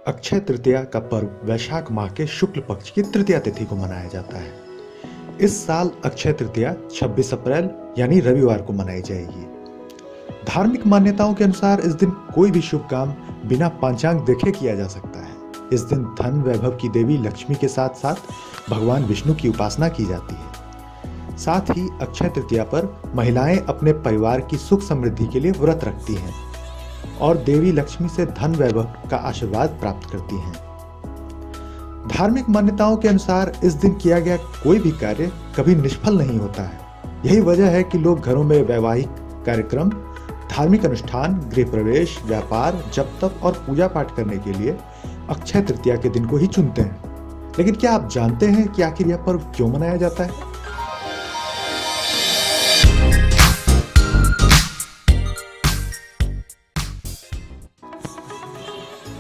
अक्षय तृतीया का पर्व वैशाख माह के शुक्ल पक्ष की तृतीया तिथि को मनाया जाता है। इस साल अक्षय तृतीया 26 अप्रैल यानी रविवार को मनाई जाएगी। धार्मिक मान्यताओं के अनुसार इस दिन कोई भी शुभ काम बिना पंचांग देखे किया जा सकता है। इस दिन धन वैभव की देवी लक्ष्मी के साथ साथ भगवान विष्णु की उपासना की जाती है। साथ ही अक्षय तृतीया पर महिलाएं अपने परिवार की सुख समृद्धि के लिए व्रत रखती हैं और देवी लक्ष्मी से धन वैभव का आशीर्वाद प्राप्त करती हैं। धार्मिक मान्यताओं के अनुसार इस दिन किया गया कोई भी कार्य कभी निष्फल नहीं होता है। यही वजह है कि लोग घरों में वैवाहिक कार्यक्रम, धार्मिक अनुष्ठान, गृह प्रवेश, व्यापार, जप तप और पूजा पाठ करने के लिए अक्षय तृतीया के दिन को ही चुनते हैं। लेकिन क्या आप जानते हैं कि आखिर यह पर्व क्यों मनाया जाता है?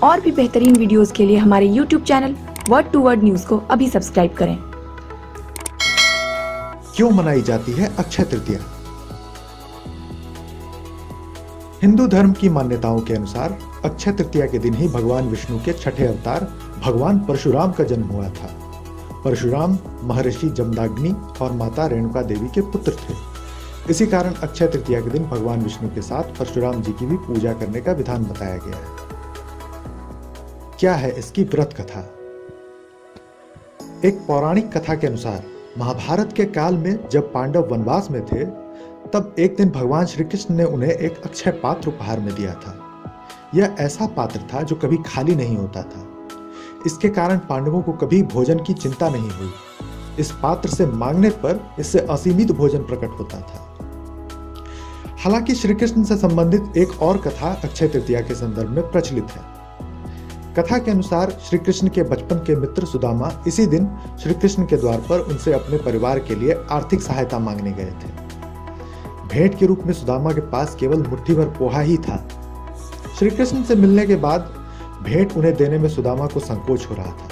और भी बेहतरीन वीडियोस के लिए हमारे YouTube channel word to word news को अभी सब्सक्राइब करें। क्यों मनाई जाती है अक्षय तृतीया? हिंदू धर्म की मान्यताओं के अनुसार अक्षय तृतीया के दिन ही भगवान विष्णु के छठे अवतार भगवान परशुराम का जन्म हुआ था। परशुराम महर्षि जमदाग्नि और माता रेणुका देवी के पुत्र थे। इसी कारण अक्षय तृतीया के दिन भगवान विष्णु के साथ परशुराम जी की भी पूजा करने का विधान बताया गया है। क्या है इसकी व्रत कथा? एक पौराणिक कथा के अनुसार महाभारत के काल में जब पांडव वनवास में थे, तब एक दिन भगवान श्री कृष्ण ने उन्हें एक अक्षय पात्र उपहार में दिया था। यह ऐसा पात्र था जो कभी खाली नहीं होता था। इसके कारण पांडवों को कभी भोजन की चिंता नहीं हुई। इस पात्र से मांगने पर इससे असीमित भोजन प्रकट होता था। हालांकि श्री कृष्ण से संबंधित एक और कथा अक्षय तृतीया के संदर्भ में प्रचलित है। कथा के अनुसार श्री कृष्ण के बचपन के मित्र सुदामा इसी दिन श्री कृष्ण के द्वार पर उनसे अपने परिवार के लिए आर्थिक सहायता मांगने गए थे। भेंट के रूप में सुदामा के पास केवल मुट्ठी भर पोहा ही था। श्री कृष्ण से मिलने के बाद भेंट उन्हें देने में सुदामा को संकोच हो रहा था,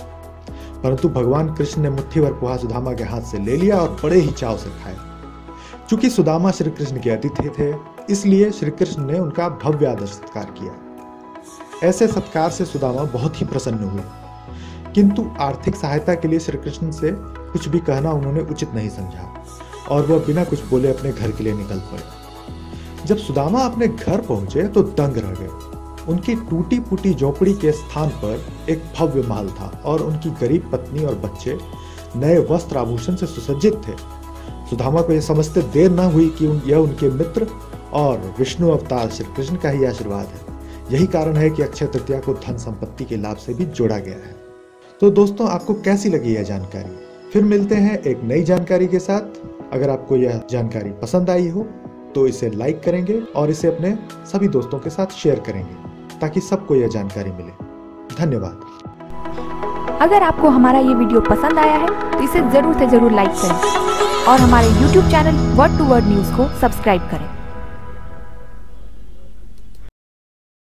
परंतु भगवान कृष्ण ने मुट्ठी भर पोहा सुदामा के हाथ से ले लिया और बड़े ही चाव से खाया। चूंकि सुदामा श्री कृष्ण के अतिथि थे, इसलिए श्री कृष्ण ने उनका भव्य आदर सत्कार किया। ऐसे सत्कार से सुदामा बहुत ही प्रसन्न हुए, किंतु आर्थिक सहायता के लिए श्री कृष्ण से कुछ भी कहना उन्होंने उचित नहीं समझा और वह बिना कुछ बोले अपने घर के लिए निकल पड़े। जब सुदामा अपने घर पहुंचे तो दंग रह गए। उनकी टूटी फूटी झोपड़ी के स्थान पर एक भव्य महल था और उनकी गरीब पत्नी और बच्चे नए वस्त्र आभूषण से सुसज्जित थे। सुदामा को यह समझते देर न हुई कि यह उनके मित्र और विष्णु अवतार श्री कृष्ण का ही आशीर्वाद है। यही कारण है कि अक्षय तृतीया को धन संपत्ति के लाभ से भी जोड़ा गया है। तो दोस्तों, आपको कैसी लगी यह जानकारी? फिर मिलते हैं एक नई जानकारी के साथ। अगर आपको यह जानकारी पसंद आई हो तो इसे लाइक करेंगे और इसे अपने सभी दोस्तों के साथ शेयर करेंगे ताकि सबको यह जानकारी मिले। धन्यवाद। अगर आपको हमारा ये वीडियो पसंद आया है तो इसे जरूर से जरूर लाइक करें और हमारे YouTube channel word to word news को सब्सक्राइब करें।